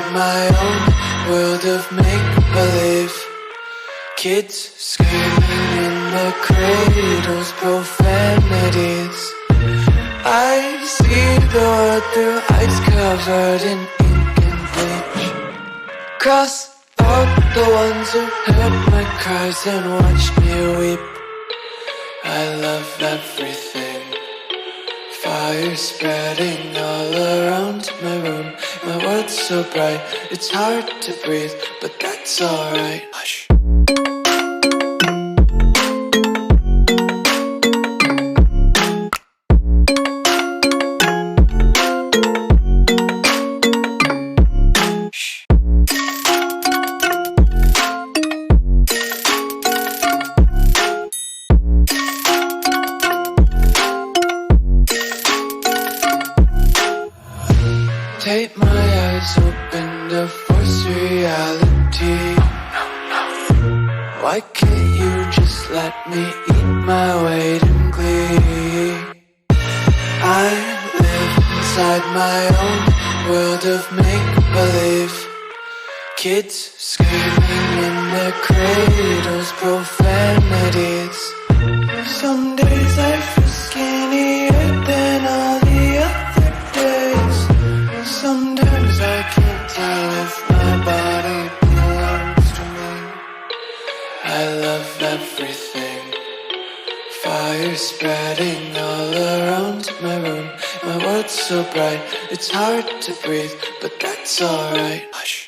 inside my own world of make-believe. Kids screaming in their cradles, profanities. I see the world through eyes covered in ink and bleach. Cross out the ones who heard my cries and watched me weep. I love everything. Fire spreading all around my room. My world's so bright, it's hard to breathe, but that's alright. Hush. Take my eyes open to force reality. Why can't you just let me eat my weight in glee? I live inside my own world of make-believe. Kids screaming in their cradles, profanities. Some days I feel skinnier than all the other days. Sometimes I can't tell if my body belongs to me. I love everything. Fire spreading all around my room. My world's so bright, it's hard to breathe, but that's alright. Hush.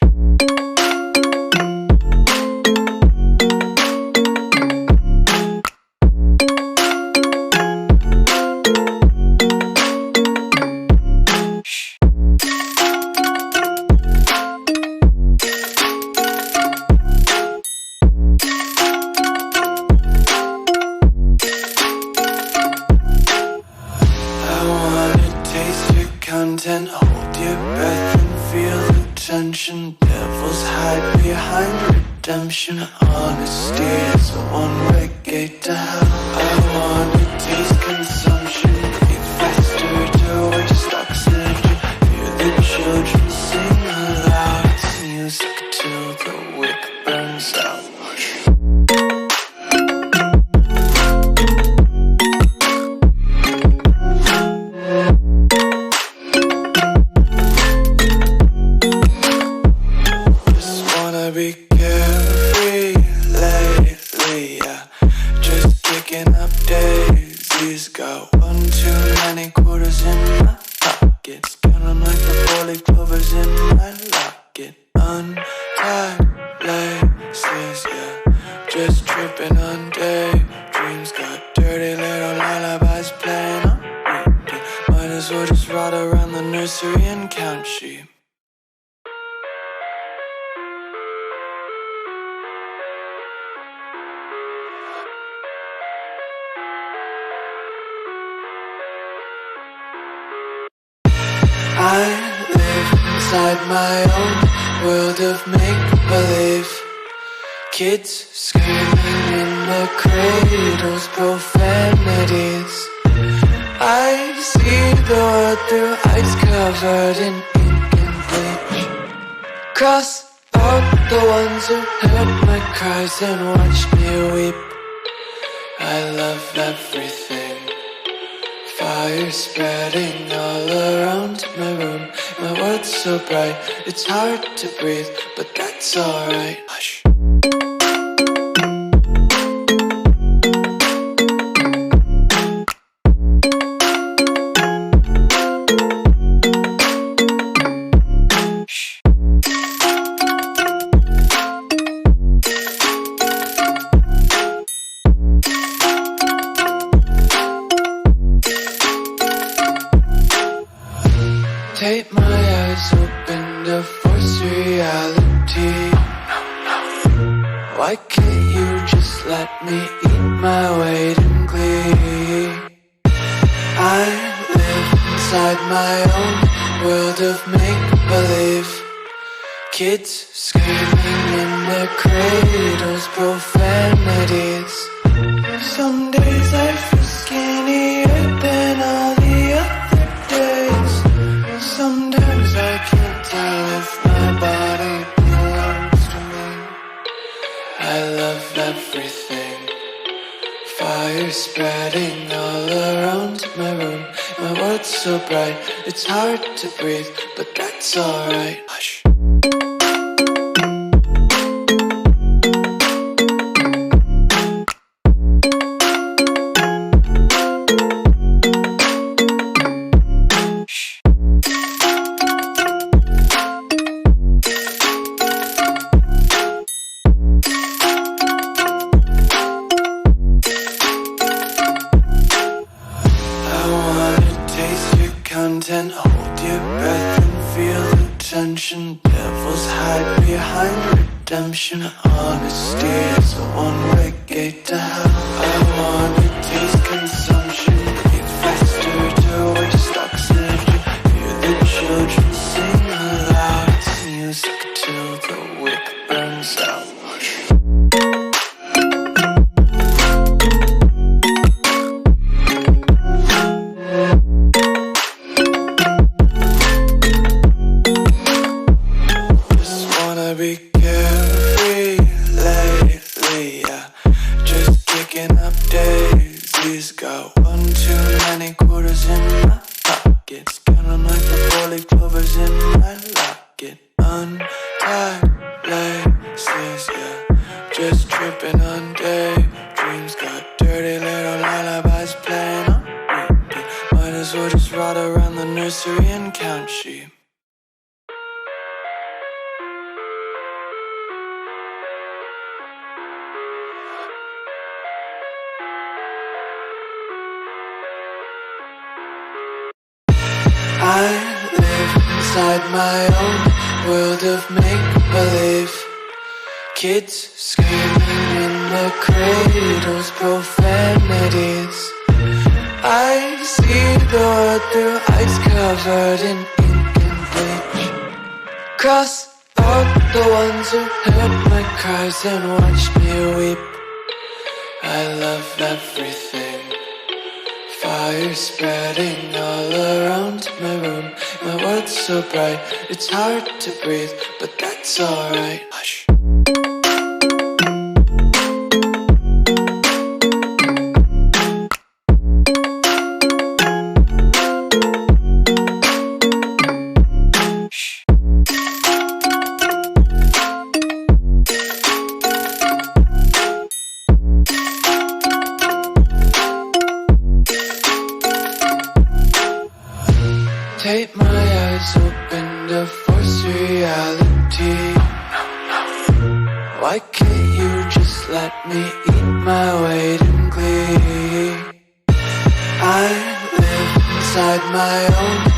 Content, hold your breath and feel the tension. Devils hide behind redemption. Honesty is a one-way gate to hell. I wanna taste consumption, breathe faster to waste oxygen. Hear the children sing aloud. It's music till the wick burns out. Be carefree lately, yeah. Just picking up daisies. Got one too many quarters in my pockets. Count 'em like the 4-leaf clovers in my locket. Untied laces, yeah. Just tripping on daydreams. Got dirty little lullabies playing on repeat. Might as well just ride around the nursery and count sheep. I live inside my own world of make-believe. Kids screaming in their cradles, profanities. I see the world through eyes covered in ink and bleach. Cross out the ones who heard my cries and watched me weep. I love everything. Fire spreading all around my room. My world's so bright, it's hard to breathe, but that's alright. Hush. Take my eyes open to force reality. Why can't you just let me eat my weight in glee? I live inside my own world of make-believe. Kids screaming in their cradles, profanities. Some days I feel skinnier than all the other days. Sometimes I can't tell if my body everything. Fire spreading all around my room. My world's so bright, it's hard to breathe, but that's alright. Hush. Content, hold your breath and feel the tension. Devils hide behind redemption. Honesty is a one-way gate to hell. I wanna taste consumption. Breathe faster to waste oxygen. Hear the children sing aloud. It's music till the wick burns out. Be carefree lately, yeah. Just kicking up daisies. Got one too many quarters in my pockets. Counting like the four-leaf clovers in my locket. Untied laces, yeah. Just tripping on daydreams. Got dirty little lullabies playing on repeat. Might as well just ride around the nursery and count sheep. I live inside my own world of make-believe. Kids screaming in the cradles, profanities. I see the world through eyes covered in ink and bleach. Cross out the ones who heard my cries and watched me weep. I love everything. Fire spreading all around my room. My world's so bright, it's hard to breathe, but that's alright. Hush. Tape my eyes open to force reality. Why can't you just let me eat my weight in glee? I live inside my own